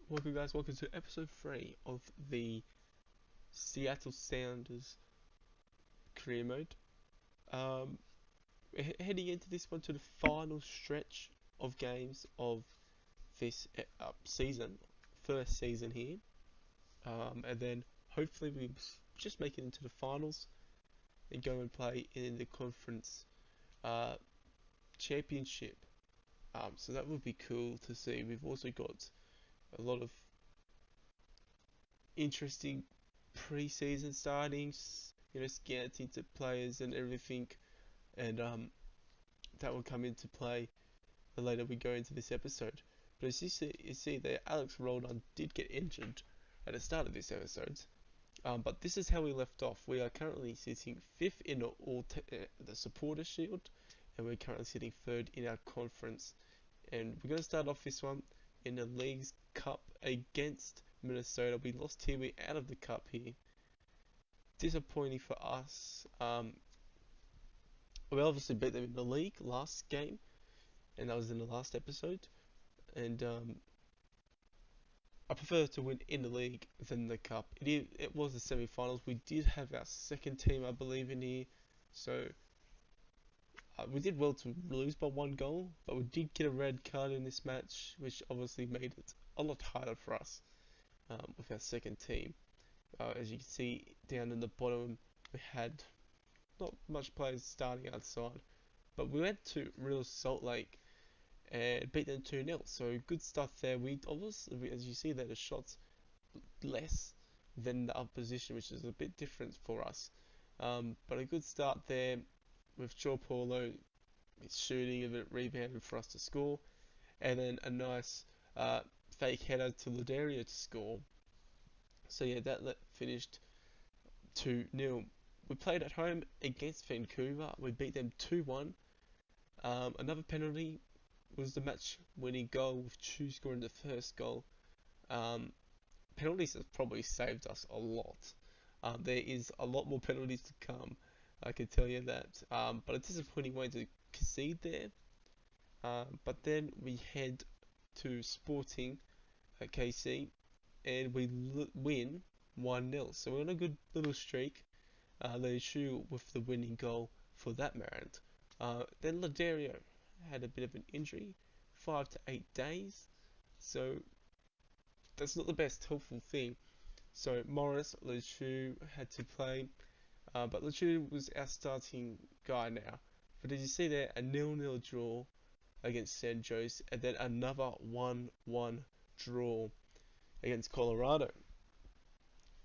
Welcome guys, welcome to episode 3 of the Seattle Sounders career mode. We're heading into this one to the final stretch of games of this season, first season here. And then hopefully we just make it into the finals and go and play in the conference championship. So that would be cool to see. We've also got a lot of interesting pre-season startings, scouting to players and everything, and that will come into play the later we go into this episode. But as you see that Alex Roldan did get injured at the start of this episode, but this is how we left off. We are currently sitting 5th in the supporter shield, and we're currently sitting 3rd in our conference. And we're going to start off this one in the League's Cup against Minnesota. We lost here, we're out of the cup here. Disappointing for us. We obviously beat them in the league last game, and that was in the last episode. And I prefer to win in the league than the cup. It was the semi-finals. We did have our second team, I believe, in here, so we did well to lose by 1 goal, but we did get a red card in this match, which obviously made it a lot harder for us with our second team. As you can see down in the bottom, we had not much players starting outside, but we went to Real Salt Lake and beat them 2-0. So good stuff there. We obviously, as you see there, the shots less than the opposition, which is a bit different for us. But a good start there with Joe Paulo shooting a bit rebounding for us to score, and then a nice fake header to Loderio to score. So yeah, that finished 2-0. We played at home against Vancouver. We beat them 2-1. Another penalty was the match-winning goal with Chu scoring the first goal. Penalties have probably saved us a lot. There is a lot more penalties to come, I can tell you that. But a disappointing way to concede there. But then we head to Sporting at KC, and we win 1-0. So we're on a good little streak. They shoot with the winning goal for that round. Then Loderio had a bit of an injury, 5 to 8 days. So that's not the best helpful thing. So Morris Lechu had to play, but Lechu was our starting guy now. But did you see there, a 0-0 draw against San Jose, and then another 1-1 draw against Colorado.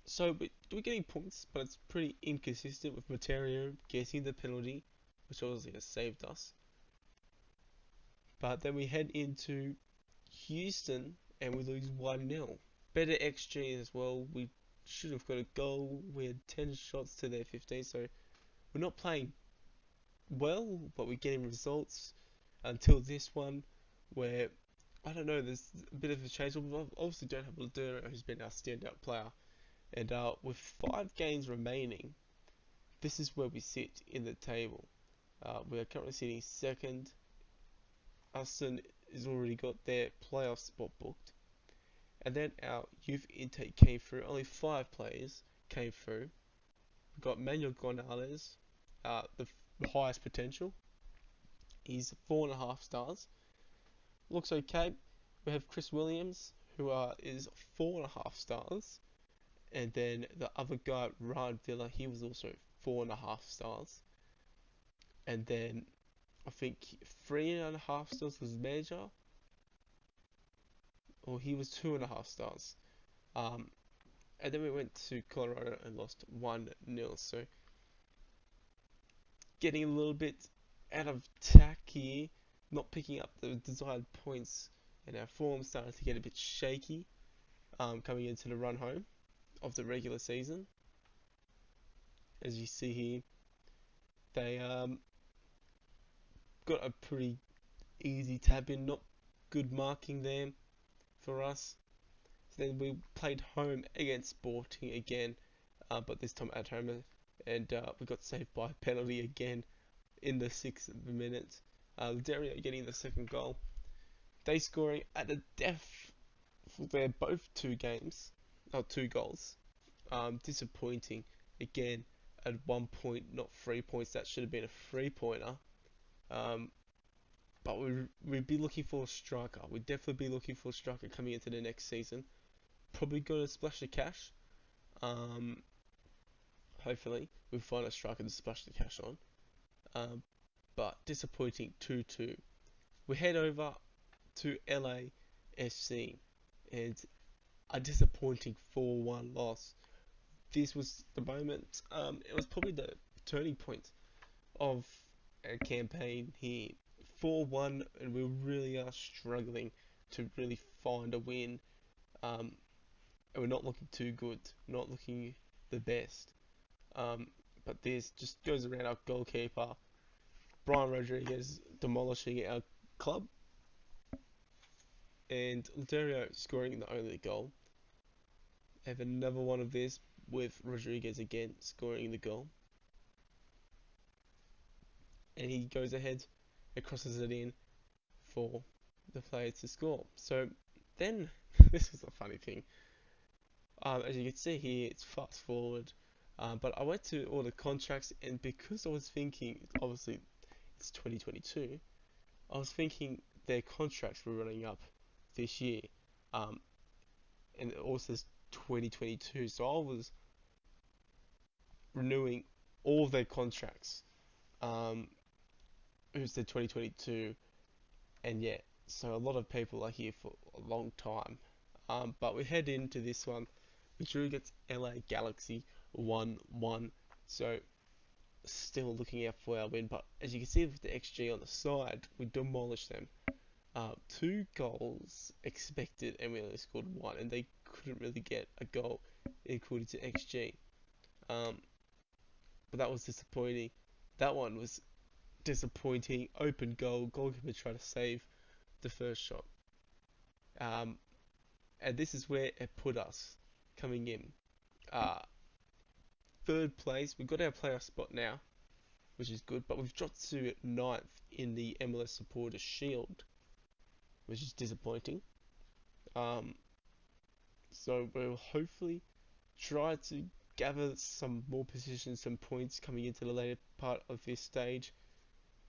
So we're getting points, but it's pretty inconsistent with Materio getting the penalty, which obviously has saved us. But then we head into Houston and we lose 1-0. Better XG as well. We should have got a goal. We had 10 shots to their 15, so we're not playing well, but we're getting results until this one where, I don't know, there's a bit of a change. We obviously don't have Laduro, who's been our standout player. And with 5 games remaining, this is where we sit in the table. We are currently sitting 2nd. Aston has already got their playoff spot booked. And then our youth intake came through. Only 5 players came through. We got Manuel Gonzalez, the highest potential. He's 4.5 stars. Looks okay. We have Chris Williams, who is 4.5 stars. And then the other guy, Ryan Villa, he was also 4.5 stars. And then I think 3.5 stars was Major, or he was 2.5 stars. And then we went to Colorado and lost 1-0. So getting a little bit out of tack here, not picking up the desired points, and our form starting to get a bit shaky coming into the run home of the regular season. As you see here, they got a pretty easy tap in, not good marking there for us. So then we played home against Sporting again, but this time at home, and we got saved by a penalty again in the 6th minute. Dario getting the second goal. They scoring at the death they're both two goals. Disappointing. Again, at 1 point, not 3 points. That should have been a 3-pointer. But we'd be looking for a striker. We'd definitely be looking for a striker coming into the next season. Probably going to splash the cash. Hopefully, we'll find a striker to splash the cash on. But disappointing 2-2. We head over to LAFC and a disappointing 4-1 loss. This was the moment, it was probably the turning point of our campaign here. 4-1, and we really are struggling to really find a win. And we're not looking too good, not looking the best. But this just goes around our goalkeeper, Brian Rodriguez, demolishing our club, and Ontario scoring the only goal. Have another one of this with Rodriguez again scoring the goal. And he goes ahead and crosses it in for the player to score. So then, this is a funny thing. As you can see here, it's fast forward. But I went to all the contracts, and because I was thinking, obviously it's 2022, I was thinking their contracts were running up this year. And it also says 2022, so I was renewing all of their contracts. It said 2022, and yeah, so a lot of people are here for a long time. But we head into this one, which really gets LA Galaxy 1-1. So still looking out for our win, but as you can see with the XG on the side, we demolished them. 2 goals expected, and we only scored 1, and they couldn't really get a goal according to XG. But that was disappointing. That one was disappointing. Open goal, goalkeeper tried to save the first shot. And this is where it put us coming in. 3rd place, we've got our playoff spot now, which is good, but we've dropped to 9th in the MLS Supporters Shield, which is disappointing. So we'll hopefully try to gather some more positions, some points coming into the later part of this stage.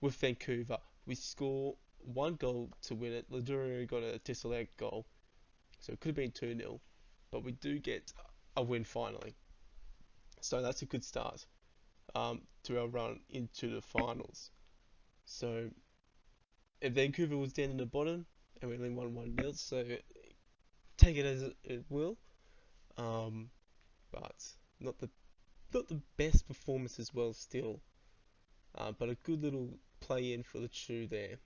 With Vancouver, we score 1 goal to win it. Laduro got a disallowed goal, so it could have been 2-0, but we do get a win finally. So that's a good start to our run into the finals. So if Vancouver was down in the bottom and we only won 1-0, so take it as it will. But not the best performance as well still. But a good little play in for the Chew there.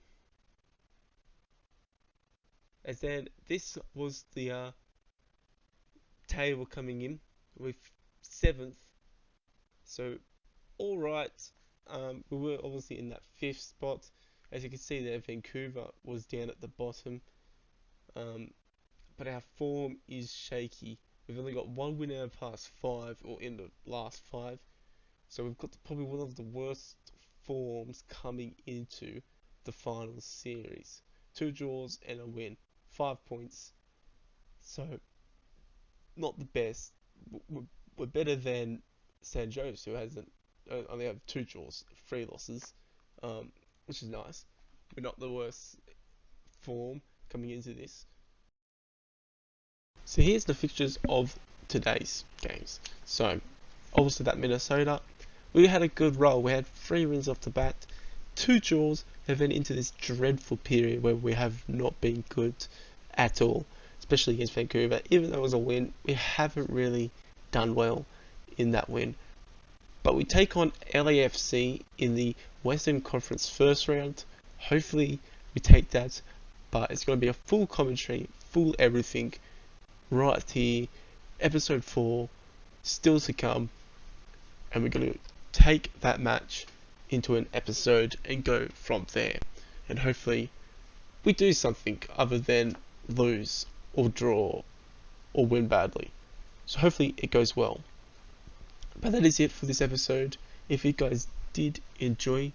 As then this was the table coming in with 7th. So alright, we were obviously in that 5th spot. As you can see there, Vancouver was down at the bottom. But our form is shaky. We've only got 1 win out of past 5, or in the last 5. So we've got probably one of the worst forms coming into the final series. 2 draws and a win. 5 points. So, not the best. We're better than San Jose, who hasn't only have 2 draws, 3 losses, which is nice. We're not the worst form coming into this. So here's the fixtures of today's games. So, obviously that Minnesota, we had a good roll. We had 3 wins off the bat, 2 draws, and then into this dreadful period where we have not been good at all, especially against Vancouver. Even though it was a win, we haven't really done well in that win. But we take on LAFC in the Western Conference first round. Hopefully we take that, but it's going to be a full commentary, full everything, right here, episode 4, still to come, and we're going to take that match into an episode and go from there. And hopefully we do something other than lose or draw or win badly. So hopefully it goes well. But that is it for this episode. If you guys did enjoy,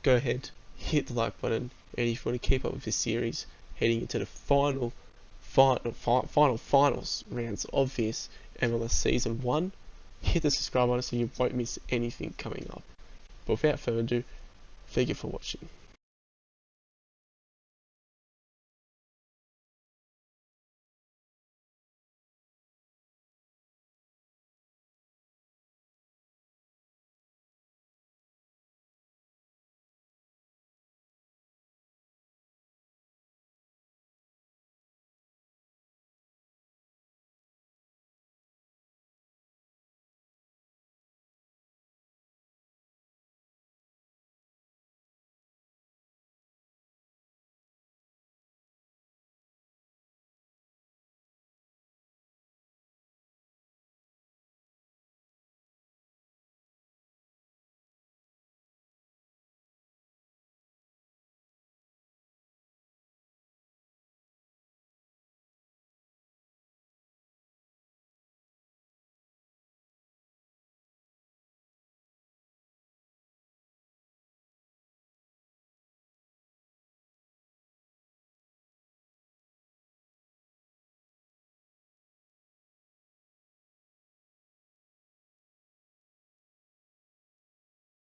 go ahead, hit the like button, and if you want to keep up with this series heading into the final finals rounds of this MLS Season 1. Hit the subscribe button so you won't miss anything coming up. But without further ado, thank you for watching.